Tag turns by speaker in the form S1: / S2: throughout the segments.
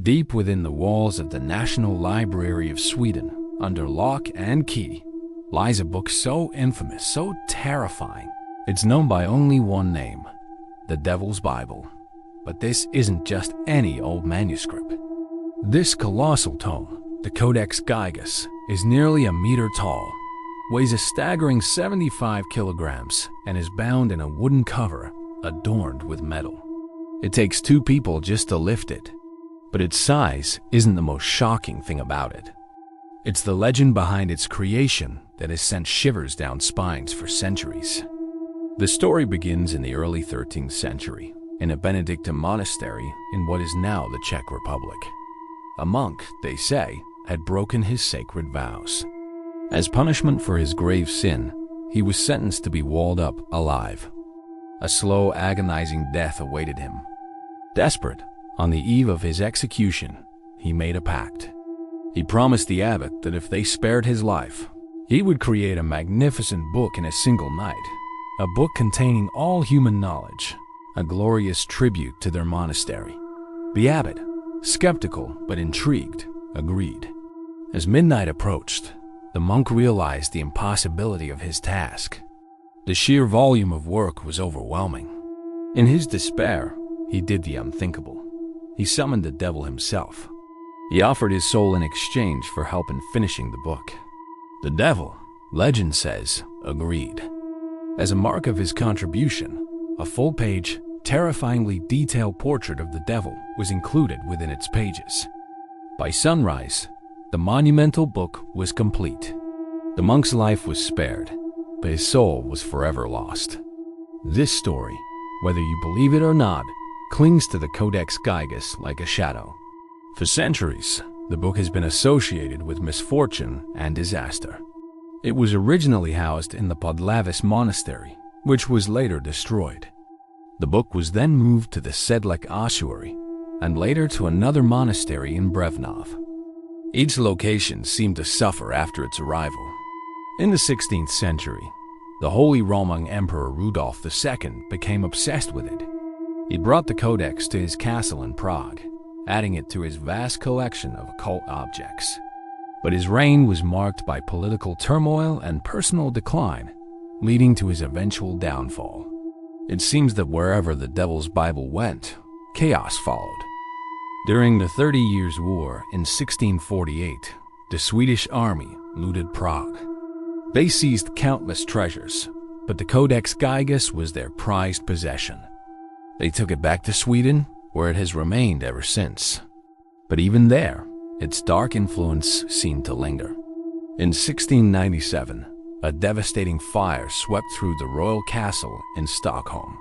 S1: Deep within the walls of the National Library of Sweden, under lock and key, lies a book so infamous, so terrifying, it's known by only one name, the Devil's Bible. But this isn't just any old manuscript. This colossal tome, the Codex Gigas, is nearly a meter tall, weighs a staggering 75 kilograms, and is bound in a wooden cover adorned with metal. It takes two people just to lift it, but its size isn't the most shocking thing about it. It's the legend behind its creation that has sent shivers down spines for centuries. The story begins in the early 13th century, in a Benedictine monastery in what is now the Czech Republic. A monk, they say, had broken his sacred vows. As punishment for his grave sin, he was sentenced to be walled up alive. A slow, agonizing death awaited him. Desperate, on the eve of his execution, he made a pact. He promised the abbot that if they spared his life, he would create a magnificent book in a single night, a book containing all human knowledge, a glorious tribute to their monastery. The abbot, skeptical but intrigued, agreed. As midnight approached, the monk realized the impossibility of his task. The sheer volume of work was overwhelming. In his despair, he did the unthinkable. He summoned the devil himself. He offered his soul in exchange for help in finishing the book. The devil, legend says, agreed. As a mark of his contribution, a full-page, terrifyingly detailed portrait of the devil was included within its pages. By sunrise, the monumental book was complete. The monk's life was spared, but his soul was forever lost. This story, whether you believe it or not, clings to the Codex Gigas like a shadow. For centuries, the book has been associated with misfortune and disaster. It was originally housed in the Podlavis monastery, which was later destroyed. The book was then moved to the Sedlec ossuary, and later to another monastery in Brevnov. Each location seemed to suffer after its arrival. In the 16th century, the Holy Roman Emperor Rudolf II became obsessed with it. He brought the codex to his castle in Prague, adding it to his vast collection of occult objects. But his reign was marked by political turmoil and personal decline, leading to his eventual downfall. It seems that wherever the Devil's Bible went, chaos followed. During the 30 Years' War in 1648, the Swedish army looted Prague. They seized countless treasures, but the Codex Gigas was their prized possession. They took it back to Sweden, where it has remained ever since. But even there, its dark influence seemed to linger. In 1697, a devastating fire swept through the royal castle in Stockholm.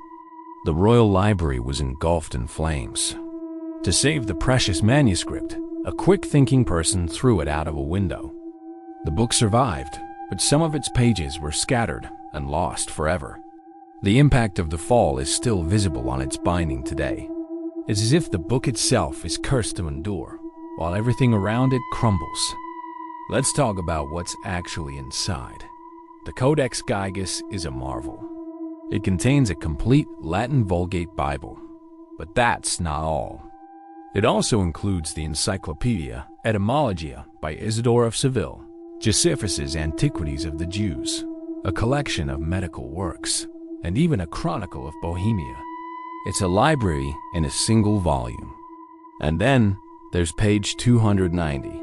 S1: The royal library was engulfed in flames. To save the precious manuscript, a quick-thinking person threw it out of a window. The book survived, but some of its pages were scattered and lost forever. The impact of the fall is still visible on its binding today. It's as if the book itself is cursed to endure, while everything around it crumbles. Let's talk about what's actually inside. The Codex Gigas is a marvel. It contains a complete Latin Vulgate Bible, but that's not all. It also includes the Encyclopedia Etymologia by Isidore of Seville, Josephus's Antiquities of the Jews, a collection of medical works, and even a chronicle of Bohemia. It's a library in a single volume. And then there's page 290.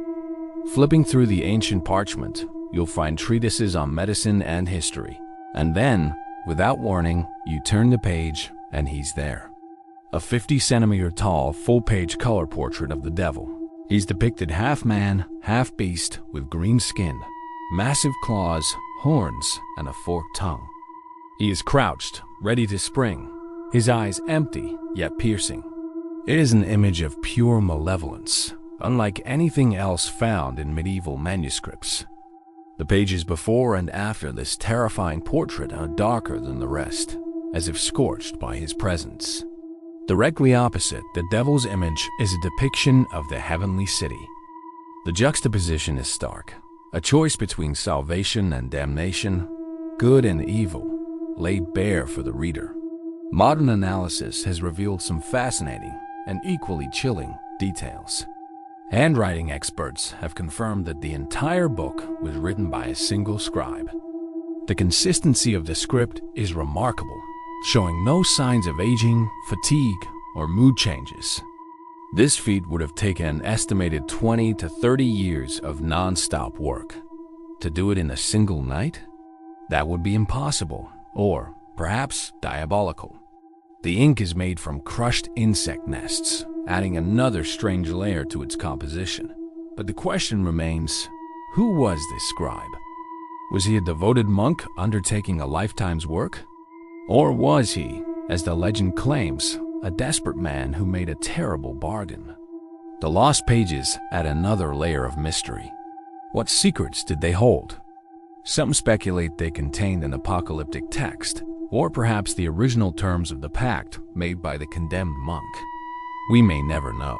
S1: Flipping through the ancient parchment, you'll find treatises on medicine and history. And then, without warning, you turn the page and he's there. A 50-centimeter tall, full-page color portrait of the devil. He's depicted half man, half beast, with green skin, massive claws, horns, and a forked tongue. He is crouched, ready to spring, his eyes empty yet piercing. It is an image of pure malevolence, unlike anything else found in medieval manuscripts. The pages before and after this terrifying portrait are darker than the rest, as if scorched by his presence. Directly opposite the devil's image is a depiction of the heavenly city. The juxtaposition is stark, a choice between salvation and damnation, good and evil, laid bare for the reader. Modern analysis has revealed some fascinating and equally chilling details. Handwriting experts have confirmed that the entire book was written by a single scribe. The consistency of the script is remarkable, showing no signs of aging, fatigue, or mood changes. This feat would have taken an estimated 20 to 30 years of non-stop work. To do it in a single night? That would be impossible, or perhaps diabolical. The ink is made from crushed insect nests, adding another strange layer to its composition. But the question remains, who was this scribe? Was he a devoted monk undertaking a lifetime's work? Or was he, as the legend claims, a desperate man who made a terrible bargain? The lost pages add another layer of mystery. What secrets did they hold? Some speculate they contained an apocalyptic text, or perhaps the original terms of the pact made by the condemned monk. We may never know.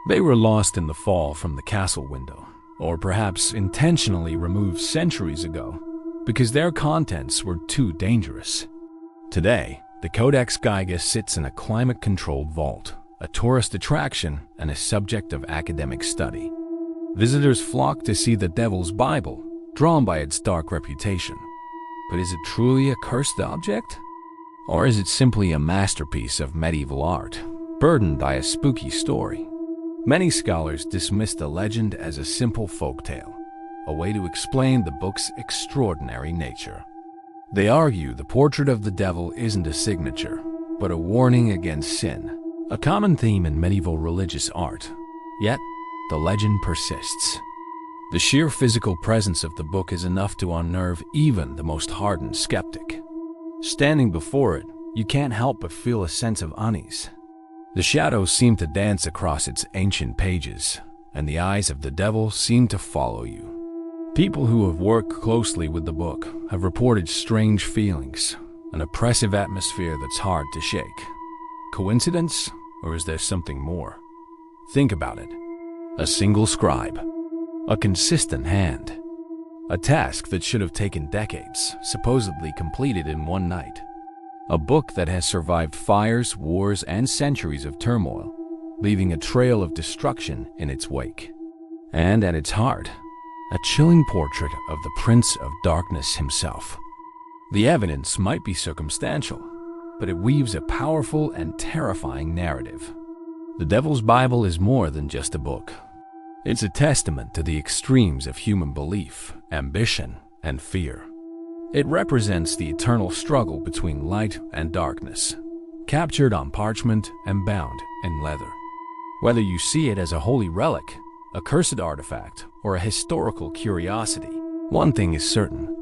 S1: They were lost in the fall from the castle window, or perhaps intentionally removed centuries ago, because their contents were too dangerous. Today, the Codex Gigas sits in a climate-controlled vault, a tourist attraction and a subject of academic study. Visitors flock to see the Devil's Bible, drawn by its dark reputation. But is it truly a cursed object? Or is it simply a masterpiece of medieval art, burdened by a spooky story? Many scholars dismiss the legend as a simple folktale, a way to explain the book's extraordinary nature. They argue the portrait of the devil isn't a signature, but a warning against sin, a common theme in medieval religious art. Yet, the legend persists. The sheer physical presence of the book is enough to unnerve even the most hardened skeptic. Standing before it, you can't help but feel a sense of unease. The shadows seem to dance across its ancient pages, and the eyes of the devil seem to follow you. People who have worked closely with the book have reported strange feelings, an oppressive atmosphere that's hard to shake. Coincidence, or is there something more? Think about it. A single scribe. A consistent hand. A task that should have taken decades, supposedly completed in one night. A book that has survived fires, wars, and centuries of turmoil, leaving a trail of destruction in its wake. And at its heart, a chilling portrait of the Prince of Darkness himself. The evidence might be circumstantial, but it weaves a powerful and terrifying narrative. The Devil's Bible is more than just a book. It's a testament to the extremes of human belief, ambition, and fear. It represents the eternal struggle between light and darkness, captured on parchment and bound in leather. Whether you see it as a holy relic, a cursed artifact, or a historical curiosity, one thing is certain.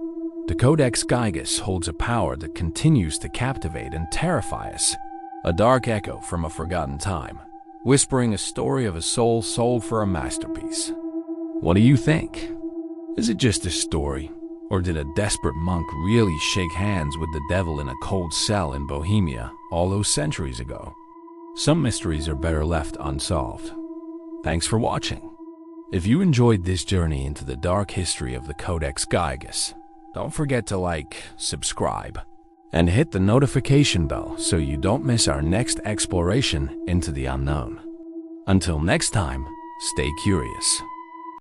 S1: The Codex Gigas holds a power that continues to captivate and terrify us, a dark echo from a forgotten time, whispering a story of a soul sold for a masterpiece. What do you think? Is it just a story, or did a desperate monk really shake hands with the devil in a cold cell in Bohemia all those centuries ago? Some mysteries are better left unsolved. Thanks for watching. If you enjoyed this journey into the dark history of the Codex Gigas, don't forget to like, subscribe, and hit the notification bell so you don't miss our next exploration into the unknown. Until next time, stay curious.